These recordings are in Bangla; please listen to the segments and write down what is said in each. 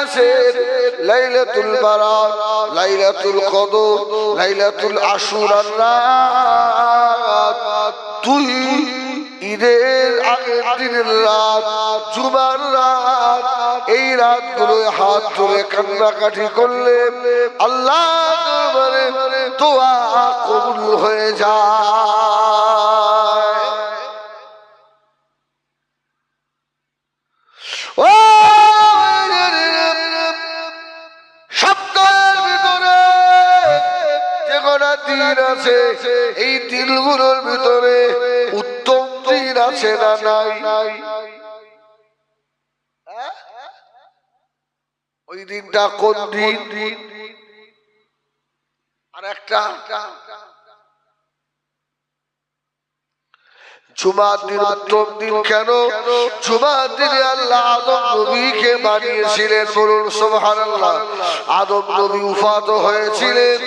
বানিয়েছেন লাইলাতুল বারাত, লাইলাতুল কদর, লাইলাতুল আশুরার রাত, দুই ঈদের আগের দিনের রাত, জুমার রাত, এই রাতগুলোয় হাত তুলে কান্নাকাটি করলে আল্লাহ দরবারে দোয়া কবুল হয়ে যায়। ও সপ্তাহের ভিতরে যে কটা দিন আছে, এই দিনগুলোর ভিতরে উত্তম দিন আছে না নাই? ওই দিনটা কোন দিন? আর একটা জুমার দিন উত্তম দিন কেন? জুমার দিনে আল্লাহ আদম নবীকে বানিয়েছিলেন, বলুন সুবহানাল্লাহ। আদম নবী উফাত হয়েছিলেন,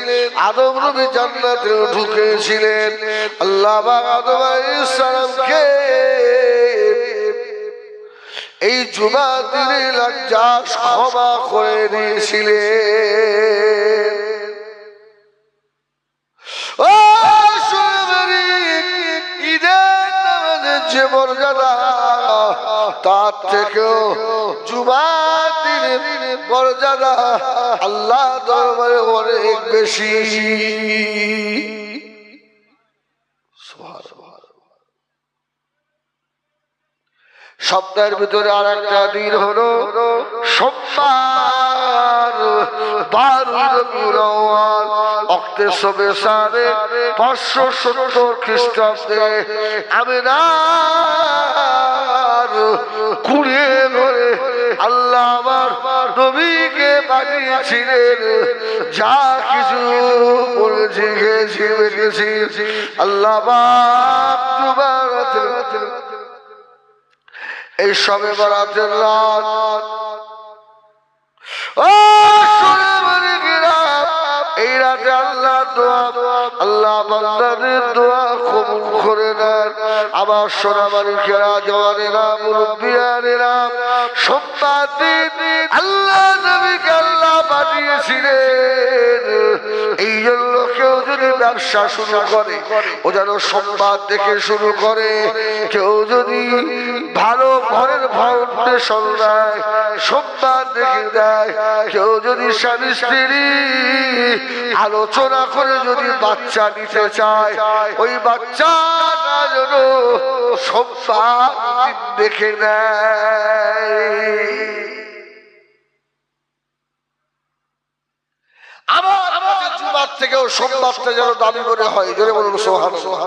আদম নবী জান্নাতে ঢুকেছিলেন। আল্লাহ পাক আদম আলাইহিস সালামকে এই জুমার দিনে লজ্জা ক্ষমা করে দিয়েছিলেন। ও ঈদের নামাজের যে মর্যাদা, তার থেকেও জুমার দিনের মর্যাদা আল্লাহ দরবারে অনেক বেশি। সপ্তাহের ভিতরে আর একটা দিন হলো সোমবার, 12 রবিউল আউয়াল, ওয়াক্তে সুবহ সাড়ে 570 খ্রিস্টাব্দে আমিনার কুড়িয়ে ধরে আল্লাহ আমার নবীকে বানিয়েছিলেন। যা কিছু বলেছি, খেয়েছি, বেঁচেছি, আল্লাহ এই সবে বরাতের রাত, এই রাতে আল্লাহ দোয়া, আল্লাহ বান্দাদের দোয়া কবুল করে নেন। আমার সোনামানিকেরা, জওয়ানেরা, মুরব্বিয়ানেরা, সোমবার দিন আল্লাহ নবীকে আল্লাহ পাঠিয়েছিলেন। এই জন্য কেউ যদি ব্যবসা শুরু করে, ও যেন সোমবার দেখে শুরু করে। কেউ যদি ভালো ঘরের ফাউন্ডেশন দেয়, সোমবার দেখে দেয়। কেউ যদি স্বামী স্ত্রী আলোচনা করে যদি বাচ্চা নিতে চায়, ওই বাচ্চাটা যেন সোমবার দেখে নেয়। আমার কাছে জুমার থেকেও সোমবারটা যেন দামি মনে হয়। জোরে বলুন সুবহানাল্লাহ।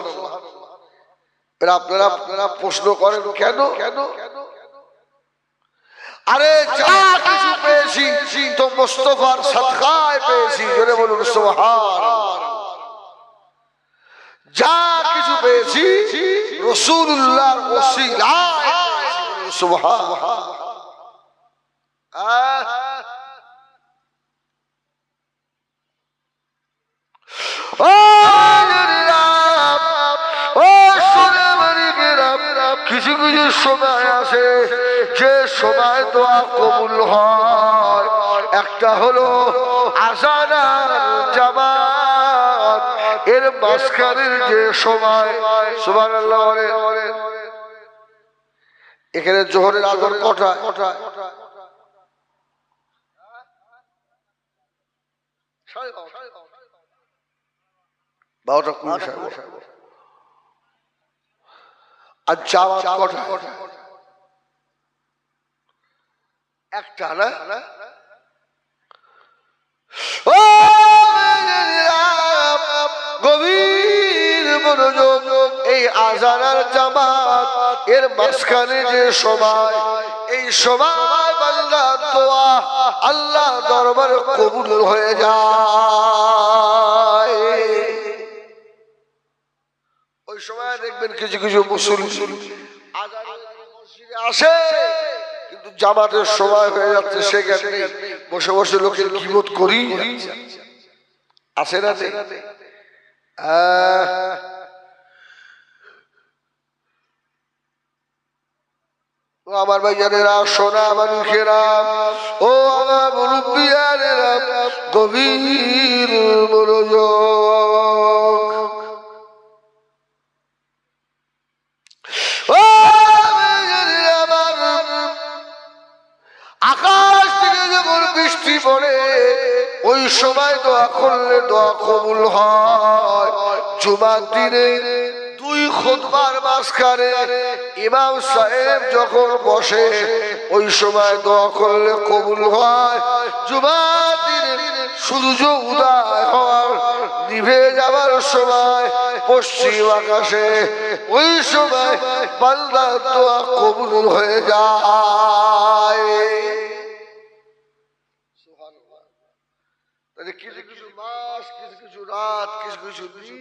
আপনারা প্রশ্ন করেন কেন? আরে যা কিছু পেয়েছি তো মুস্তাফার সাদকায় পেয়েছি। জোরে বলুন সুবহানাল্লাহ। যা কিছু পেয়েছি রাসূলুল্লাহর ওসিলায় পেয়েছি। সুবহানাল্লাহ। কিছু কিছু সময় আছে যে সময় দোয়া কবুল হয়। একটা হলো আযান আর জামাত, এর মাঝখানের যে সময়। সুবহানাল্লাহ বলে। এখানে জোহরের আযান কটা? 12:20। আর জামাত কটা? একটা না? ও গভীর মনোযোগ। এই আযান আর জামাত এর মাঝখানে যে সময়, এই সময় বান্দার দোয়া আল্লাহ দরবারে কবুল হয়ে যায়। ওই সময় দেখবেন কিছু কিছু মুসল্লি মসজিদে আসে, কিন্তু জামাতের সময় হয়ে যাচ্ছে, সেখানে বসে বসে লোকের গীবত করি আসে না। আমার ভাইজানেরা, সোনা মানুষেরা, ও আমার মুরব্বিয়ানেরা, গভীর মনোযোগ। ও ভাইজানেরা আমার, আকাশ থেকে যখন বৃষ্টি পড়ে ওই সময় দোয়া করলে দোয়া কবুল হয়। জুমার দিনে দুই খুতবার মাঝখানে ইমাম সাহেব যখন বসে ওই সময় দোয়া করলে কবুল হয়। জুমার দিনে সূর্য উদয় হওয়ার নিভে যাবার সময় পশ্চিম আকাশে ওই সময় বান্দার দোয়া কবুল হয়ে যায়। কিছু কিছু মাস, কিছু কিছু রাত, কিছু কিছু দিন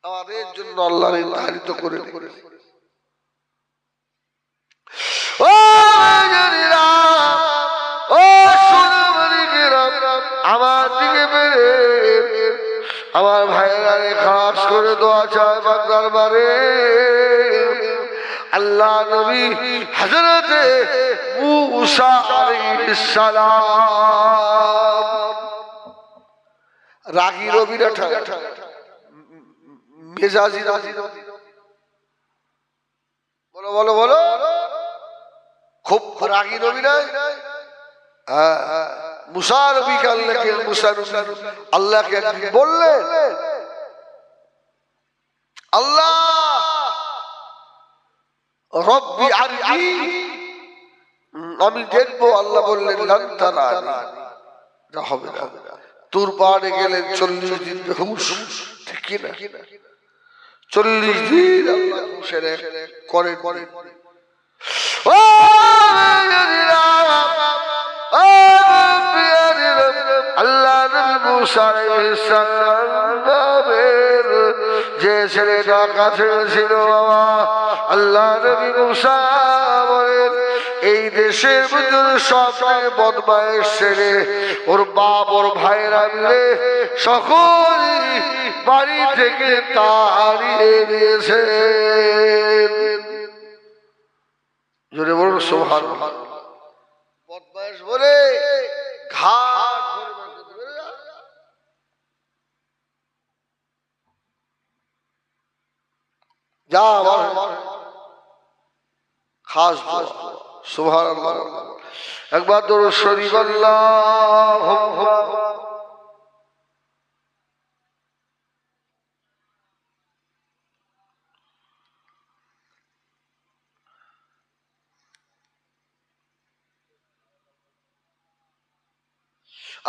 আমাদের জন্য আল্লাহ নির্ধারিত করে আমার দিকে বেড়ে আমার ভাইয়েরা খাস করে দোয়া চায় বাংলার বারে। আল্লাহ নবী হযরতে মূসা আলাইহিস সালাম রাগী রবিরা মেজাজি রাজি, বলো বলো বলো, খুব রাগী নবী নাই। মুসা নবীকে আল্লাহকে একদিন বললেন, আল্লাহ রব্বি আরজি, আমি দেখবো। আল্লাহ বললেন লান তারানি, যা হবে না। তুর পাহাড়ে গেলেন 40 দিন বেহুশ, ঠিক কি না? 40 দিন আল্লাহ হুশের করে করে। ও আল্লাহ নবী মুসা আলাইহিস সালামের যে ছেলেটা কাছে ছিল, বাবা আল্লাহ নবী মুসা বলেন এই দেশের ভিতরে সবচেয়ে বদমাইশ ছেলে, ওর বাপ ওর ভাইরা মিলে সকলেই বাড়ি থেকে তাড়িয়ে দিয়েছে। জোরে বলুন সুবহানাল্লাহ। বদমাইশ বলে ঘাট যা খাস সুবহানাল্লাহ। একবার দরুদ শরীফ আল্লাহুম্মা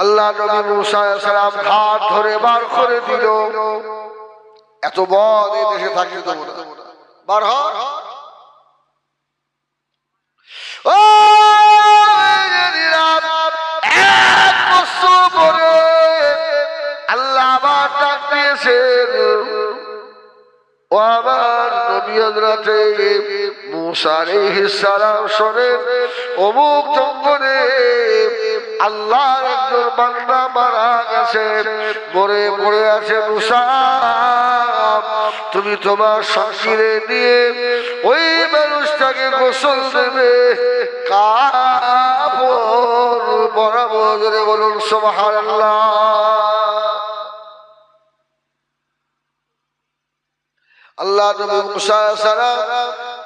আল্লাহ নবী মুসা আলাইহিস সালাম ঘাট ধরে বার করে দিল। এত বদ এই দেশে থাকতে দেব না, বার হ। ও এক বছর পরে আল্লাহ আবার ডাক দিয়েছেন, ও আমার নবী হযরতে মুসা আলাইহিস সালাম শোনেন, অমুক জঙ্গলে আল্লাহর একজন বান্দা মারা গেছে, মরে পড়ে আছে। মুসা তুমি তোমার সঙ্গীরে নিয়ে ওই মানুষটাকে গোসল দেবে, কাপড় পরাবো। জোরে বলুন সুবহানাল্লাহ। আল্লাহ নবী মুসা আলাইহিস সালাম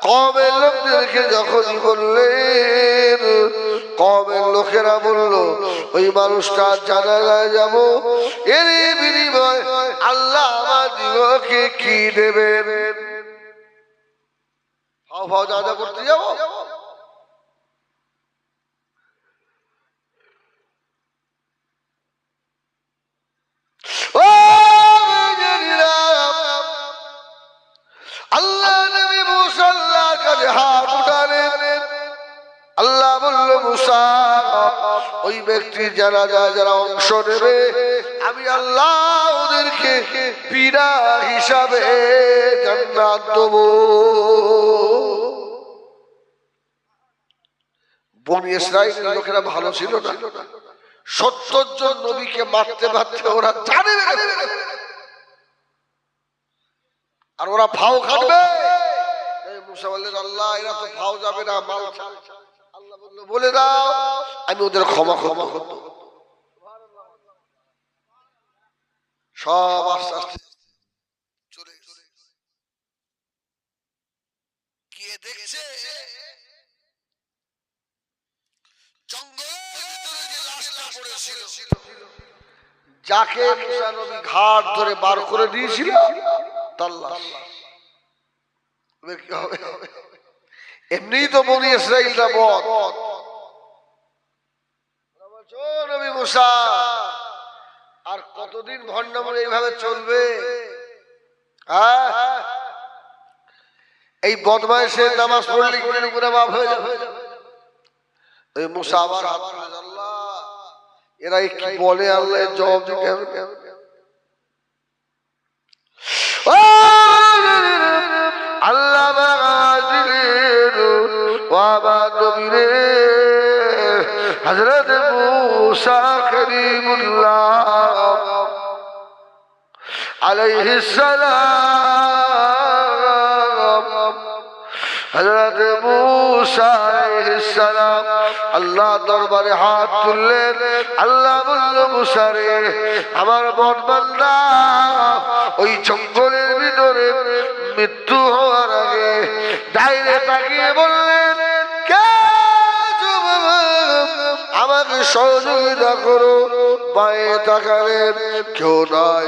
কওমের লোকদেরকে যখনই বললেন, কওমের লোকেরা বলল ওই মানুষটা জানাজায় যাব, এর বিনিময় আল্লাহ আমাদিগকে কি দেবেন? ফাও ফাও জানাজা করতে যাব? আল্লাহ নবী মুসা আল্লাহর কাছে হাত উঠালেন। আল্লাহ বলল মুসা ওই ব্যক্তির জানাজায় যারা অংশ নেবে আমি আল্লাহ ওদেরকে বিনা হিসাবে জান্নাত দেব। বনি ইসরাইলের লোকেরা ভালো ছিল না, 70 জন নবীকে মারতে মারতে ওরা জানে আর ওরা ফাও খাটবে। মুসা বললেন আল্লাহ এরা তো খাও যাবে না, মাল আল্লাহ বলল বলে দাও আমি ওদের ক্ষমা করব। সব আস্তে আস্তে চলে গিয়ে দেখছে জঙ্গলের ভিতরে যে লাশটা পড়েছিল, যাকে মুসা নবী ঘাট ধরে বার করে দিয়েছিল তার লাশ। কি হবে? এমনিই তো বনি ইসরাইলরা বদ। নবী মুসা আর কতদিন ভণ্ডামি এইভাবে চলবে? এই বদমাইশের নামাজ পড়লে গুনাহ মাফ হয়ে যাবে। এই মুসা আবার হাত তুলে আল্লাহ এরা কি বলে, আল্লাহ জবাব দিতে হবে। আল্লাহ হযরত মুসা কালিমুল্লাহ আলাইহিস সালাম, হযরত মুসা আলাইহিস সালাম আল্লাহ দরবারে হাত তুললেন। আল্লাহ বলল মুসা রে আমার বদ বান্দা ওই জঙ্গলের ভিতরে মৃত্যু হওয়ার আগে ডাইরে তাকিয়ে বললেন কে আমাকে সহযোগিতা করো। বাঁয়ে তাকালেন কেউ নাই,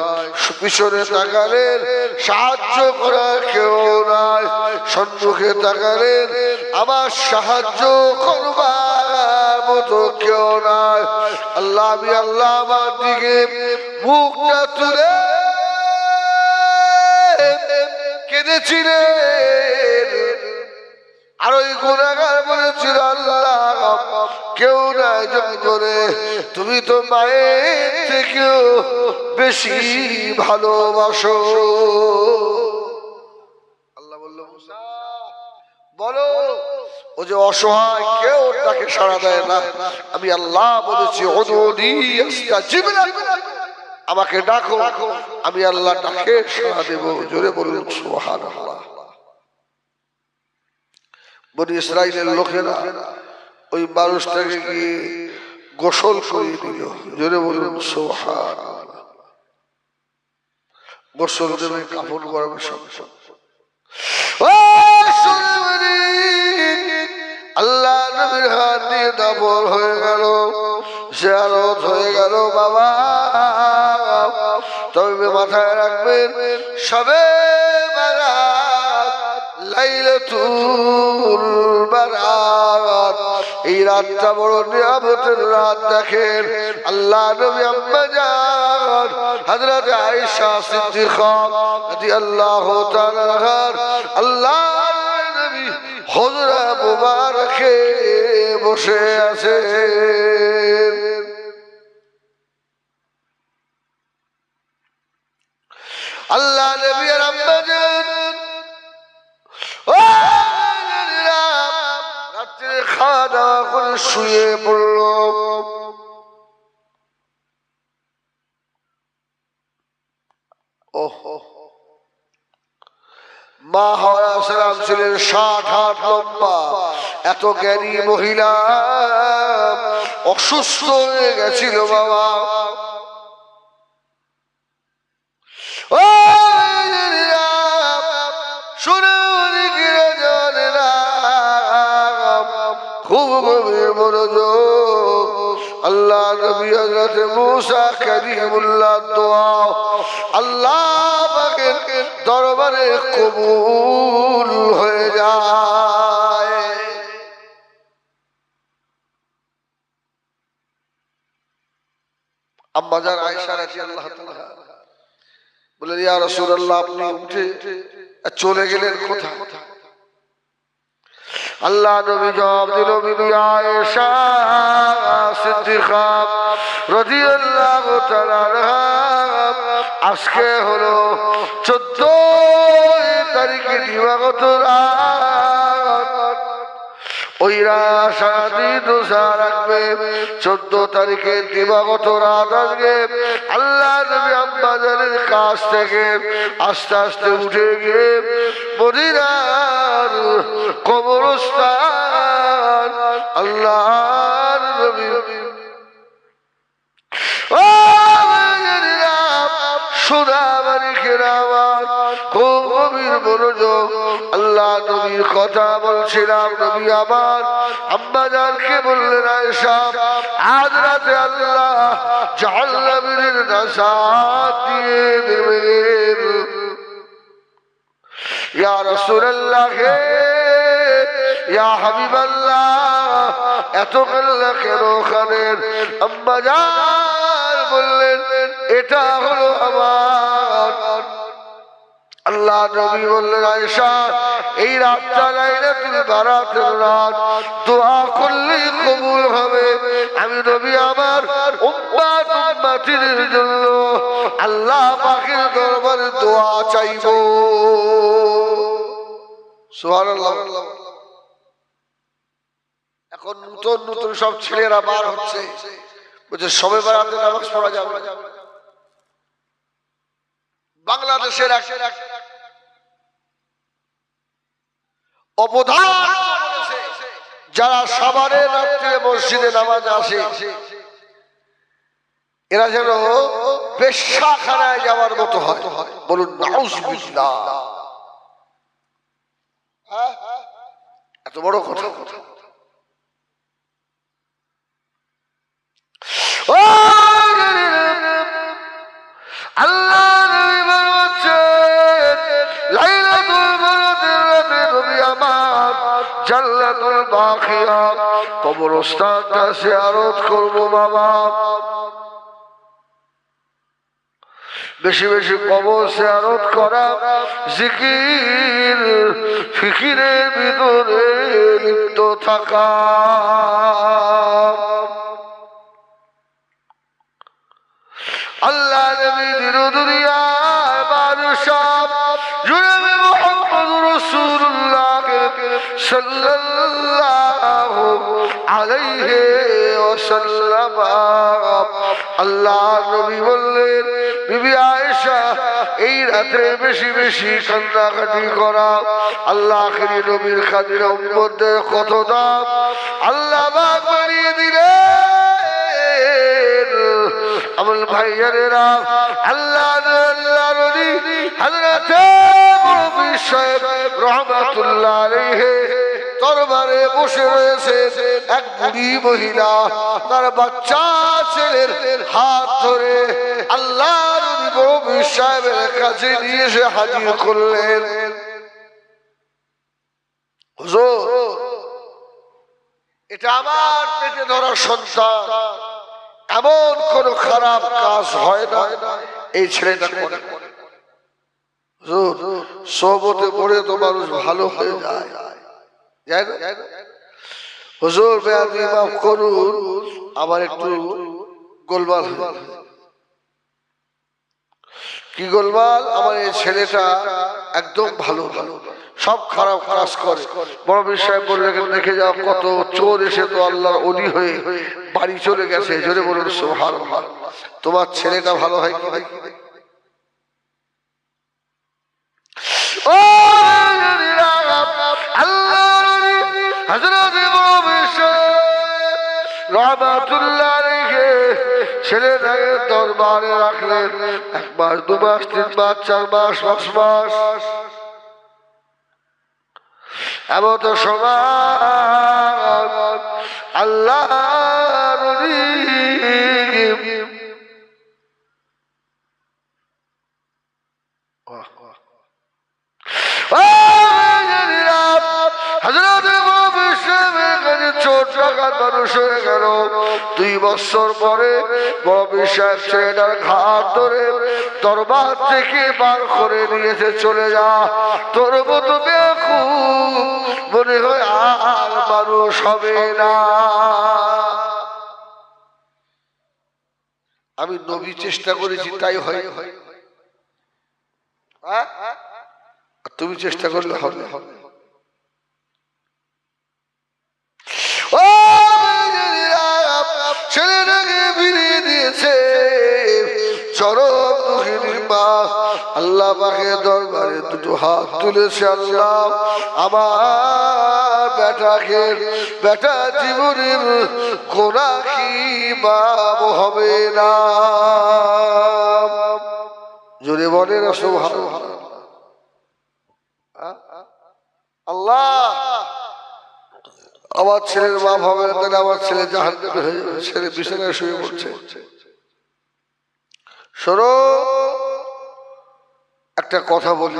পিছনে তাকালেন সাহায্য করার কেউ নাই, সম্মুখে তাকালেন আমার সাহায্য করবার মতো কেউ নাই। আল্লাহ আমি আল্লাহ আমার দিকে মুখটা তুলে কেঁদেছিলেন। আর ওই গুনাহগার বলেছিল আল্লাহ কেউ নাই জঙ্গলে, তুমি তো মায়ের থেকেও বেশি ভালোবাসো। আল্লাহ বলল মুসা বলো, ও যে অসহায় কেউ তাকে সাড়া দেয় না, আমি আল্লাহ বলেছি উদউনি আস্তাজিব লাকুম, আমাকে ডাকো আমি আল্লাহ ডাকে সাড়া দেব। জোরে বলুন সুবহানাল্লাহ। বনি ইসরাইলের লোকেরা ওই মানুষটাকে গিয়ে গোসল করিয়ে দিল। জোরে বলুন সুবহানাল্লাহ। গোসল দেবে, কাফন পরাবে, সব আল্লাহ নবীর হাত দিয়ে দাফন হয়ে গেল, জিয়ারত হয়ে গেল। বাবা তবে মাথায় রাখবেন সবে বারাত লাইলাতুল বারাত, এই রাতটা বড় নিয়ামতের রাত। দেখেন আল্লাহ নবী আম্মা জান হযরত আয়েশা সিদ্দিকা রাদিয়াল্লাহু তাআলা আনহার আল্লাহ নবী হুজরা মুবারকে বসে আছেন। আল্লাহ নবী আর আম্মা জান রাত্রে খাওয়া দাওয়া করে শুয়ে পড়ল। মা হাওয়া সালাম ছিলেন 60 হাত লম্বা, এত জ্ঞানী মহিলা, অসুস্থ হয়ে গেছিল বাবা। খুব গভীর মনোযোগ। আল্লাহ নবী হযরত মুসা কালিমুল্লাহ দোয়া আল্লাহ পাকের দরবারে কবুল হয়ে যায়। আম্মা জান আয়েশা রাদিয়াল্লাহু তাআলা বলেন ইয়া রাসূলুল্লাহ আপনি উঠে চলে গেলেন কোথায়? আল্লাহ নবী জবাব দিল বিবি আয়েশা সিদ্দিকা রাদিয়াল্লাহু তাআলা আনহা আজকে হলো 14 তারিখে দিবাগত রাত, ওই রাত সারাদিন রোজা রাখবে। 14 তারিখে দিবাগত রাত আজকে আল্লাহ নবী আম্মা জানের কাছ থেকে আস্তে আস্তে উঠে গিয়ে মদিনার কবরস্থান আল্লাহর নবী আল্লাহ নবীর কথা বলছিলাম। নবী আমার আম্মা জানকে বললেন, আয়েশা আজ রাতে আল্লাহ জাহান্নামের নাসাত দিয়ে দেবেন। ইয়া রাসূলুল্লাহ, ইয়া হাবিবাল্লাহ, এত কান্না কেন খানের? আম্মা জান বললেন, এটা হলো আমার। আল্লাহ নবী বললেন, আয়েশা এই রাতটা লাইলাতুল বারাতের রাত, দোয়া করলেই কবুল হবে। আমি নবী আমার উম্মতের জন্য আল্লাহ পাকের দরবারে দোয়া চাইব। সুবহানাল্লাহ। এখন নতুন নতুন সব ছেলেরা বার হচ্ছে, বলছে শবে বারাতে নামাজ পড়া যাবে। বাংলাদেশের অবধান যারা সাবারে রাত্রে মসজিদে নামাজ আসে, এরা যেন পেশাখানায় যাওয়ার মতো হয়। বলুন নাউজুবিল্লাহ। এত বড় কথা। আল্লাহ নবী বলছেন, লাইলাতুল বারাতের রাতে নবী আমার জান্নাতুল বাকিয়া কবরস্থানটা জিয়ারত করব। বাবা বেশি বেশি কবর জিয়ারত করা, জিকির ফিকিরের ভিতরে লিপ্ত থাকা। আল্লাহ নবী দুনিয়ার বাদশাহ জনাবে মুহাম্মদুর রাসূলুল্লাহ সাল্লাল্লাহু আলাইহি ওয়াসাল্লাম। আল্লাহ নবী বললেন, বিবি আয়েশা এই রাতে বেশি বেশি কান্নাকাটি করা। আল্লাহ আখিরি নবীর খাতিরে উম্মতদের কত দাম আল্লাহ পাক বাড়িয়ে দিলেন। আমল ভাইয়েরা, আল্লাহ নবী হযরত মুফতি সাহেব রাহমাতুল্লাহ আলাইহি দরবারে বসে রয়েছে এক বুড়ি মহিলা, তার বাচ্চা ছেলের হাত ধরে আল্লাহ নবী মুফতি সাহেবের কাছে নিয়ে এসে হাজির করলেন। হুজুর, এটা আমার পেটে ধরা সন্তান, এমন কোন খারাপ কাজ হয় না এই ছেলেটা করে। সোহবতে পড়ে তো মানুষ ভালো হয়ে যায়। হুজুর বেয়াদবি মাফ করুন, আমার একটু গোলমাল। কি গোলমাল? আমার এই ছেলেটা একদম ভালো ভালো, সব খারাপ কাজ করে। বড় বিষয় বললে দেখে যাও, কত চোর এসে তো আল্লাহর ওলি হয়ে বাড়ি চলে গেছে। জোরে বলুন সুবহানাল্লাহ। তোমার ছেলেটা ভালো হয় কি ভাই? ছেলেটাকে দরবারে রাখলেন 1 মাস 2 মাস 3 মাস 4 মাস 5 মাস। এমন সময় আল্লাহ মানুষ হয়ে গেল। 2 বছর পরে বড় বিষয় ছেলেটার ঘাট ধরে দরবার থেকে বার করে নিয়েছে, চলে যা, তোর মতো বেকুব মনে হয় আর মানুষ হবে না। আমি নবী চেষ্টা করেছি, তাই হয়। তুমি চেষ্টা করলে হবে। ছেলেটাকে ফিরিয়ে দিয়েছে চরম দুঃখিনী মা। আল্লাহ পাকের দরবারে দুটো হাত তুলেছে আল্লাহ আমার বেটা জীবনের গোনা কি মাপ হবে না জোরে বলে না সুবহানাল্লাহ আল্লাহ আমার ছেলের মাপ হবে না তাহলে আমার ছেলে জাহান্নামে হয়ে যাবে ছেলে বিছানায় শুয়ে পড়ছে শোনো একটা কথা বলি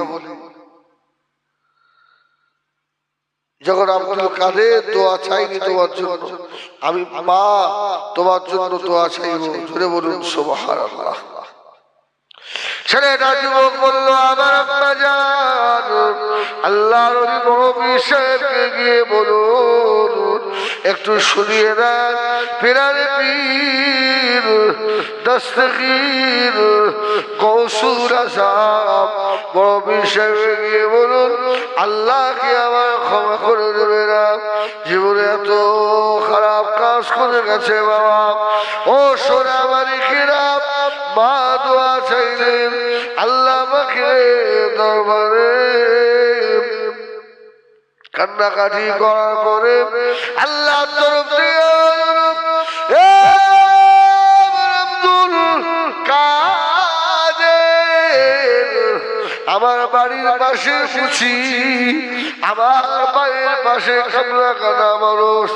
যখন আব্দুল কাদের দোয়া চাইনি তোমার জন্য আমি মা তোমার জন্য দোয়া চাইব জোরে বলুন সুবহানাল্লাহ ছেলেটা যুবক বললো আমার আব্বা জান আল্লাহর ওলি বড় পীর সাহেবকে গিয়ে বলুন একটু শুনিয়ে দেন পীরারে পীর দস্তগীর গৌসুল আযম বড় পীর সাহেবকে গিয়ে বলুন আল্লাহকে আমার ক্ষমা করে দেবে না জীবনে এত খারাপ কাজ করে গেছে বাবা ও সোনা মালিকেরা মা দোয়া চাইলেন আল্লাহ পাকের দরবারে কান্নাকাটি করার পরে আল্লাহ তরফ থেকে আব্দুল কাদের আমার বাড়ির পাশে মুছি আমার বাড়ির পাশে কামলা কাটা মানুষ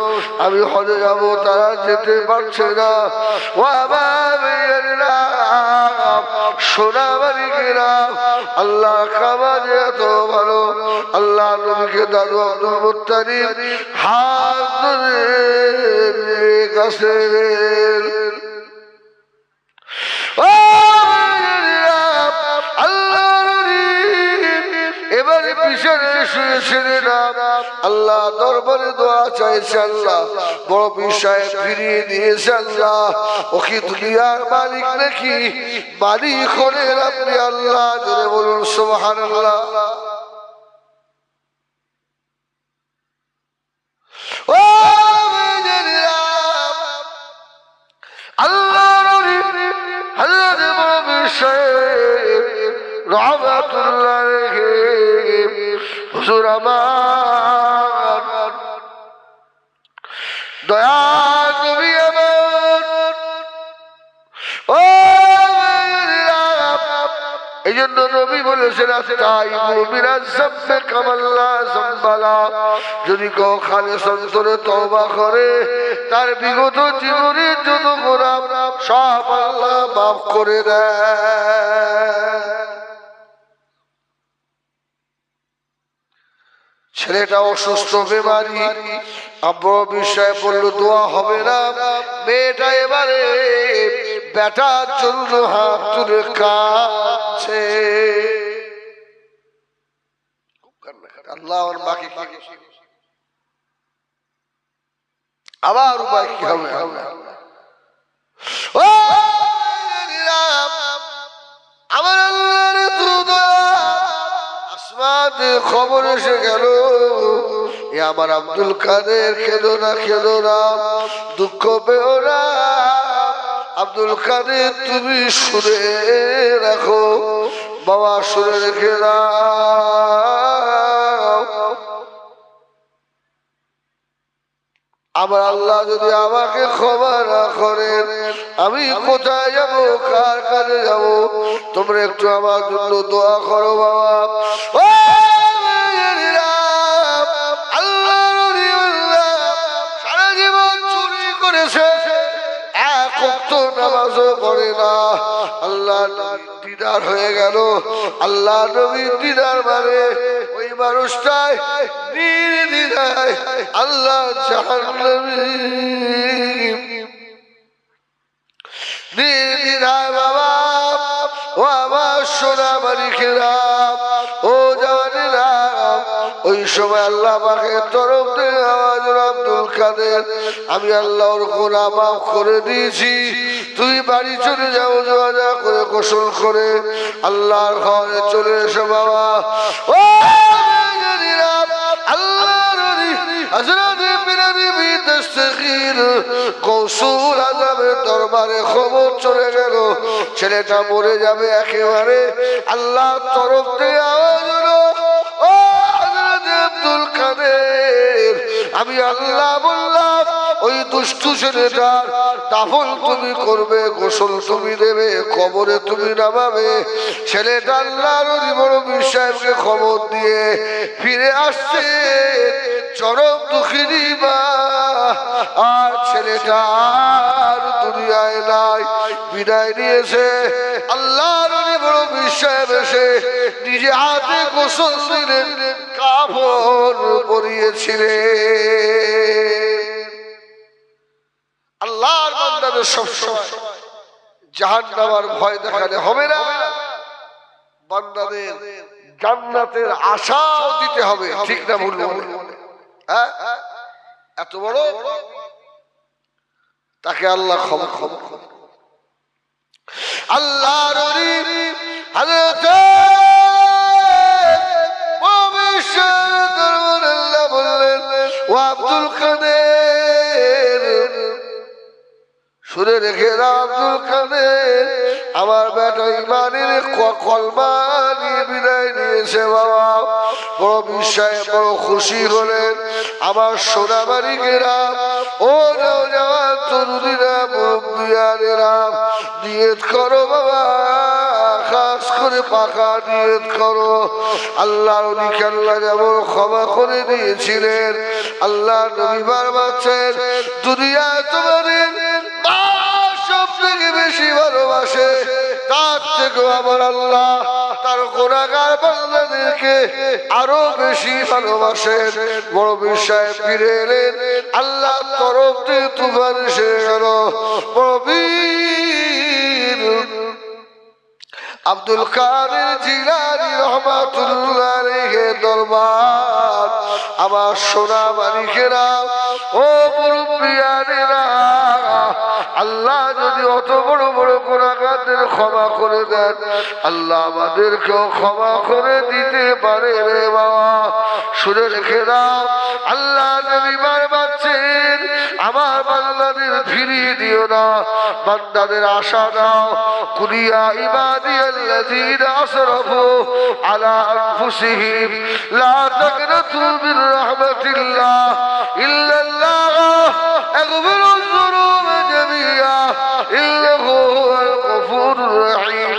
আমি হজে যাবো তারা যেতে পারছে না ও আমার সোনা মালিকেরা আল্লাহ কামাজ এত ভালো আল্লাহ নবীকে দাদু আব্দুল মুত্তালিব হাত ধরে কাছে এবারে পিছনে শুয়েছিলেন আল্লাহ দরবারে দোয়া চাইছে আল্লাহ বড় পীর সাহেব ফিরিয়ে দিয়েছে আল্লাহ ওকে দুনিয়ার মালিক নাকি মালিক হলেন আপনি আল্লাহ জোরে বলুন সুবহানাল্লাহ ও আল্লাহ হযরত বড় পীর সাহেব রহমাতুল্লাহ আলাইহি হুজুর আমার দয়া নবী আমার ও এই জন্য নবী বলেছেন যদি কেউ খালেস অন্তরে তওবা করে তার বিগত জীবনের যত গুনাহ সব আল্লাহ মাফ করে দেয় ছেলেটা অসুস্থ বেমারি আব্বু বিষয় বলল দোয়া হবে না মেয়েটা এবারে বেটার জন্য হাত তুলে কাঁদছে আল্লাহ আর বাকি আবার উপায় কি হবে ও আমার আল্লাহর দোয়া আসমান খবর এসে গেল এ আমার আব্দুল কাদের খেলো না দুঃখ পেও না আব্দুল কাদের তুমি শুনে রাখো বাবা শুনে রেখে দাও আমার আল্লাহ যদি আমাকে ক্ষমা না করেন আমি কোথায় যাব কার কাছে যাব তোমরা একটু আমার জন্য দোয়া করো বাবা ও সারা জীবন চুরি করেছে এক ওয়াক্ত নামাজও পড়ে না আল্লাহ দিদার হয়ে গেল আল্লাহ নবীর দিদার মানে ওই মানুষটাই নির্দ্বিধায় আল্লাহ জাহান্নামী নির্দ্বিধায় বাবা ও আমার সোনা মালিকেরা ও জানেরা ওই সময় আল্লাহ পাকের তরফ থেকে আওয়াজ আব্দুল কাদের আমি আল্লাহর গুনাহ মাফ করে দিয়েছি তুই বাড়ি চলে যাও জোয়াজা করে গোসল করে আল্লাহর ঘরে চলে এসো বাবা ও আল্লাহর হযরত দস্তগীর কৌসুল আজমের দরবারে খবর চলে গেল ছেলেটা মরে যাবে একেবারে। আল্লাহর তরফ থেকে আওয়াজ হলো, ও হযরত আব্দুল কাদের, আমি আল্লাহ বললাম ওই দুষ্টু ছেলেটার দাফন তুমি করবে, গোসল তুমি দেবে, কবরে তুমি নামাবে। ছেলেটা আল্লাহর ওলি মুরব্বী সাহেবকে খবর দিয়ে ফিরে আসছে চরম দুঃখিনী মা। আর ছেলেটা আর দুনিয়ায় নাই, বিদায় নিয়েছে। আল্লাহর ওলি মুরব্বী সাহেব এসে নিজে হাতে গোসল দিলেন, কাফন পরিয়েছিলেন। আল্লাহর বান্দাদের সবসময় জাহান্নামের ভয় দেখালে হবে না, বান্দাদের জান্নাতের আশাও দিতে হবে, ঠিক না ভুল? হ্যাঁ, এত বড় তাকে আল্লাহ ক্ষমা করবে। আল্লাহর ওলি হযরত আল্লাহ বললেন, ও আব্দুল কাদের, শুনে রেখে দাও আব্দুল কাদের, আমার বেটা ইমানের কলমা নিয়ে বিদায় নিয়েছে বাবা। বড় বিশ্বাস, বড় খুশি হলেন। আমার সোনাবাড়ি গ্রাম, ও নওজওয়ান তরুণীরা, মুরব্বিয়ানেরা, নিয়ত করো বাবা, খাস করে পাকা নিয়ত করো। আল্লাহর ওলিকে আল্লাহ যেমন ক্ষমা করে দিয়েছিলেন, আল্লাহ নবী বারবাচ্ছেন দুনিয়ায় তোমাদের সব থেকে বেশি ভালোবাসে, তার থেকেও আমার আল্লাহ তার গুনাহগার বান্দাদেরকে আরো বেশি ভালোবাসেন। বড় বিশ্বাস ফিরে এলেন, আল্লাহ তরফ থেকে তুফান এসে গেল। বড় বীর আব্দুল কাদের জিলানী রহমাতুল্লাহ আলাইহির দরবার, আমার সোনা মালিকেরা, ও মুরব্বিয়ানেরা, আল্লাহ যদি অত বড় বড় গুনাহগারদের ক্ষমা করে দেন, আল্লাহ আমাদেরকেও ক্ষমা করে দিতে পারে রে বাবা। শুনে রেখে দাও, আল্লাহ নবী বারবাচ্ছেন, আমার বান্দাদের ফিরিয়ে দিও না, বান্দাদের আশা দাও। কুলিয়া ইবাদিয়াল্লাযীনা আসরাফু আলা আনফুসিহিম লা তাকনাতু মির রাহমাতিল্লাহ ইল্লাল্লাহ আগফিরুয যুনুবা জামিআ ইন্নাহু হুয়াল গফুরুর রহিম।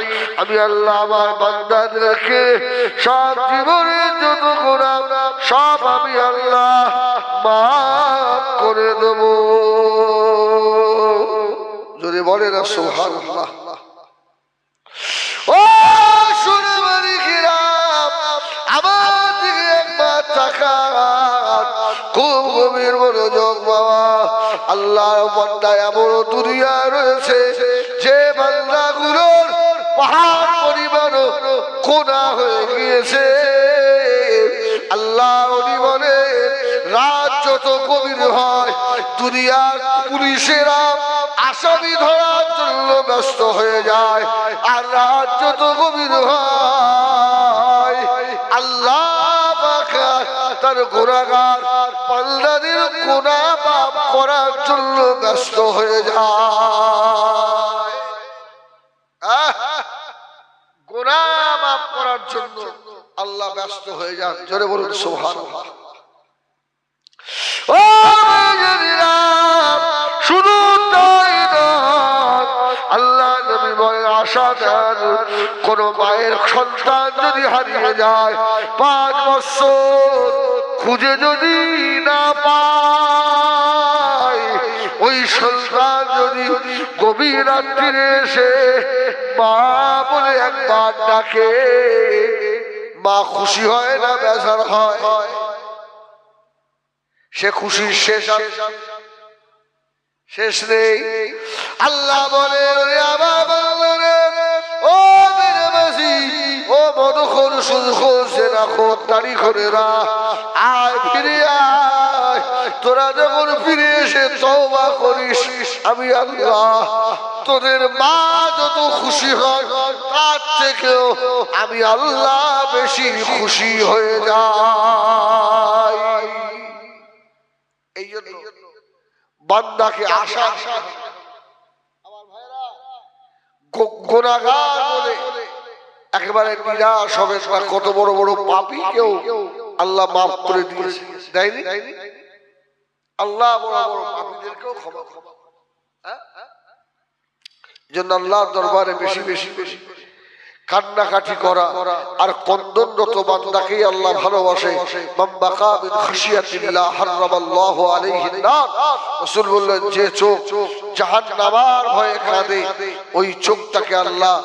আমি আল্লাহ আমার বান্দাদেরকে সব জীবনের যত গুনাহ সব আমি আল্লাহ মাফ করে দেব। যদি বলে না সুবহানাল্লাহ। ও শুনে মালিকেরা, আমার দিকে একবার তাকান, খুব গভীর মনোযোগ বাবা। আল্লাহর বান্দা এমন দুনিয়া রয়েছে যে বান্দাগুলোর পাহাড় পরিমাণও গুনাহ হয়ে গিয়েছে। আল্লাহ উনি বলে, রাত যত গভীর হয় দুনিয়ার পুলিশেরা আসামি ধরার জন্য ব্যস্ত হয়ে যায়, আর রাত যত গভীর হয় আল্লাহ পাক তার গুনাহগার বান্দাদের গুনাহ মাফ করার জন্য ব্যস্ত হয়ে যায়। গুনাহ মাফ করার জন্য আল্লাহ ব্যস্ত হয়ে যান। জোরে বলুন সুবহানাল্লাহ। ও জানেরা, শুধু তাই নয়, আল্লাহ নবী বলেন, আশা দেন কোন মায়ের সন্তান যদি হারিয়ে যায়, 5 বছর খুঁজে যদি না পায়, ওই সন্তান যদি গভীর রাত্রিরে এসে মা বলে একবার ডাকে, মা খুশি হয় না বেজার হয়? সে খুশির শেষ নেই। আল্লাহ বলে, ও বেনামাজি, ও মদখোর, সুদখোর, জেনাখোর, তারিখোরেরা, আয় ফিরে আয়। তোরা যখন ফিরে এসে তওবা করিস, আমি আল্লাহ তোদের মা যত খুশি হয় তার থেকেও আমি আল্লাহ বেশি খুশি হয়ে যাই। এই জন্য বান্দাকে আশা গুনাহগার বলে একেবারে নিরাশ হবে না। কত বড় বড় পাপী কেউ আল্লাহ মাফ করে দিয়েছে, দেয়নি? আল্লাহ বড় বড় পাপীদেরকেও ক্ষমা করে। জন্য আল্লাহর দরবারে বেশি বেশি বেশি কান্নাকাটি করা আর কন্দনরত বান্দাকেই আল্লাহ ভালোবাসে। মান বাকা মিন খাশিয়াতিল্লাহ হারামাল্লাহু আলাইহিন নার। রাসূল বললেন, যে চোখ জাহান্নামের ভয়ে কাঁদে ওই চোখটাকে আল্লাহ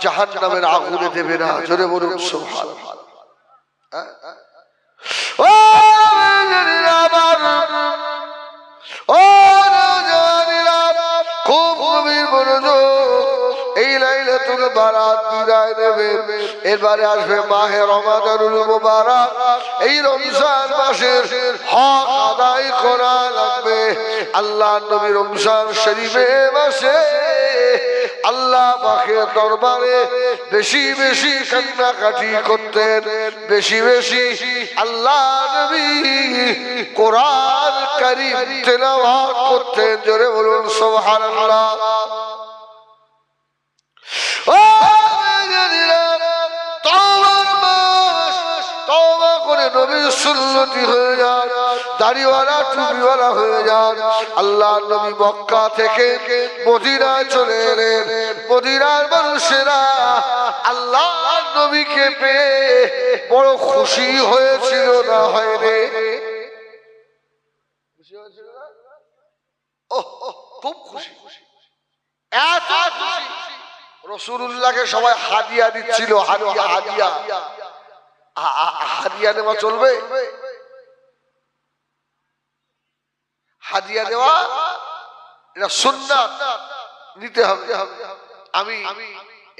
জাহান্নামের আগুনে দেবে না। জোরে বলুন সুবহানাল্লাহ। ও ও নওজওয়ানেরা, খুব গভীর মনোযোগ। এই লাইলাতুল বারাত বিদায় নেবে, এবারে আসবে মাহে রমাদানুল মুবারক। এই রমজান মাসের হক আদায় করা লাগবে। আল্লাহ নবী রমজান শরীফে মাসে আল্লাহ পাকের দরবারে বেশি বেশি কান্নাকাটি করতেন, বেশি বেশি আল্লাহ নবী কোরআন কারীম তেলাওয়াত করতেন। জোরে বলুন সুবহানাল্লাহ। তওবা করে নবীর সুন্নতি হয়ে যান, দাড়িওয়ালা টুপিওয়ালা হয়ে যান। আল্লাহ নবী মক্কা থেকে মদিনায় চলে এলেন। মদিনার মানুষেরা আল্লাহ নবীকে পেয়ে বড় খুশি হয়েছিল না হয়নি? খুব খুশি, এত খুশি। রাসূলুল্লাহকে সবাই হাদিয়া দিচ্ছিল। হাদিয়া হাদিয়া হাদিয়া নেওয়া চলবে? হাদিয়া দেওয়া এটা সুন্নাত, নিতে হবে। আমি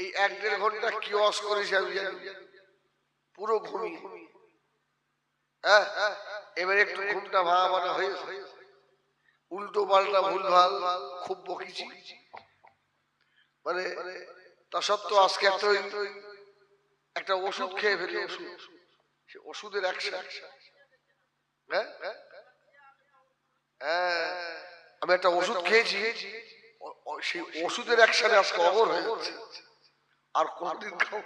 এই 1-1.5 ঘন্টা কি ওয়াজ করেছি আমি পুরো ঘুমি। এবারে একটু ঘুমটা ভাঙা হয়েছে, উল্টো পাল্টা ভুলভাল খুব বকেছি। মানে তা সত্ত্বেও আজকে একটা ওষুধ খেয়ে ফেলি। ওষুধের অ্যাকশন। আমি একটা ওষুধ খেয়েছি, সেই ওষুধের অ্যাকশনে আজকে অমর হয়ে যাচ্ছে। আর কোনদিন খাও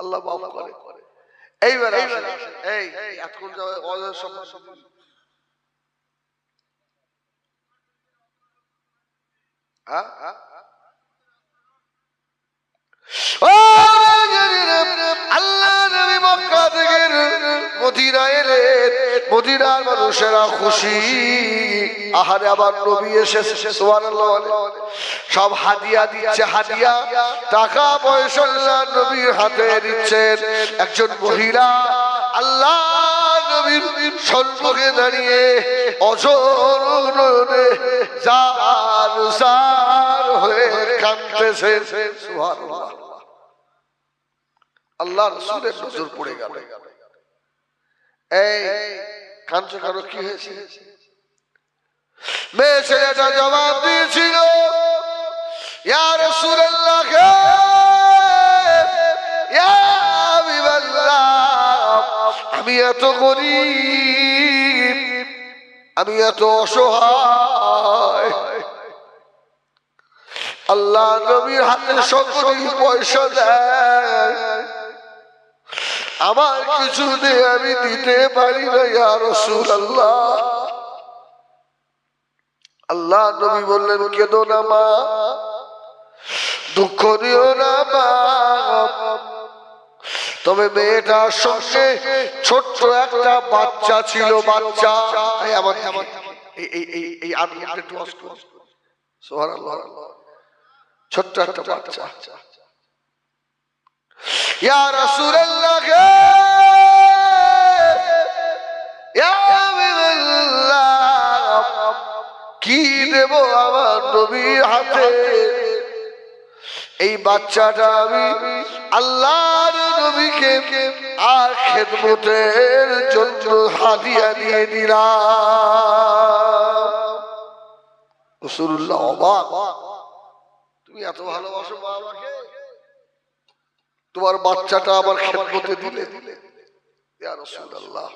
আল্লাহ মাফ করে। এইবার এই এতক্ষণ অজয় সম্মান আল্লাহ নবী মক্কা থেকে মদিনায় এলেন। মদিনার মানুষেরা খুশি। আহারে আবার নবী এসেছে, সুবহানাল্লাহ। সব হাদিয়া দিচ্ছে, হাদিয়া টাকা পয়সা নবীর হাতে দিচ্ছেন। একজন মহিলা আল্লাহ নবীর সম্মুখে দাঁড়িয়ে অঝরে জার হয়ে কাঁদতেছেন। সুবহানাল্লাহ। আল্লাহ রাসূলের নজর পড়ে গেল। এই কাঁদছো কেন, কি হয়েছে? মেয়ে ছেলেটা জবাব দিয়েছিল, ইয়া রাসূলুল্লাহ, ইয়া হাবিবাল্লাহ, আমি এত গরীব, আমি এত অসহায়। আল্লাহ নবীর হাতে সকলেই পয়সা দেয়, আমার কিছু দিয়ে আমি দিতে পারি না ইয়া রাসূলুল্লাহ। আল্লাহ নবী বললেন, কেঁদো না মা, দুঃখ দিও না মা। তবে মেয়েটার সঙ্গে ছোট্ট একটা বাচ্চা ছিল। বাচ্চা ছোট্ট একটা বাচ্চা। ইয়া রাসূলুল্লাহ, ইয়া হাবিবাল্লাহ, কি দেব আমার নবীর হাতে? এই বাচ্চাটা আমি আল্লাহর নবীকে আর খেদমতের জন্য হাদিয়া দিয়ে দিলাম। রাসূলুল্লাহ অবাক, তুমি এত ভালোবাসো বাবাকে, তোমার বাচ্চাটা আমার খেদমতে দিলে? ইয়া রাসূলুল্লাহ।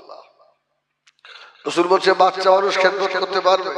রাসূল বলছে, বাচ্চা মানুষ খেদমত করতে পারবে?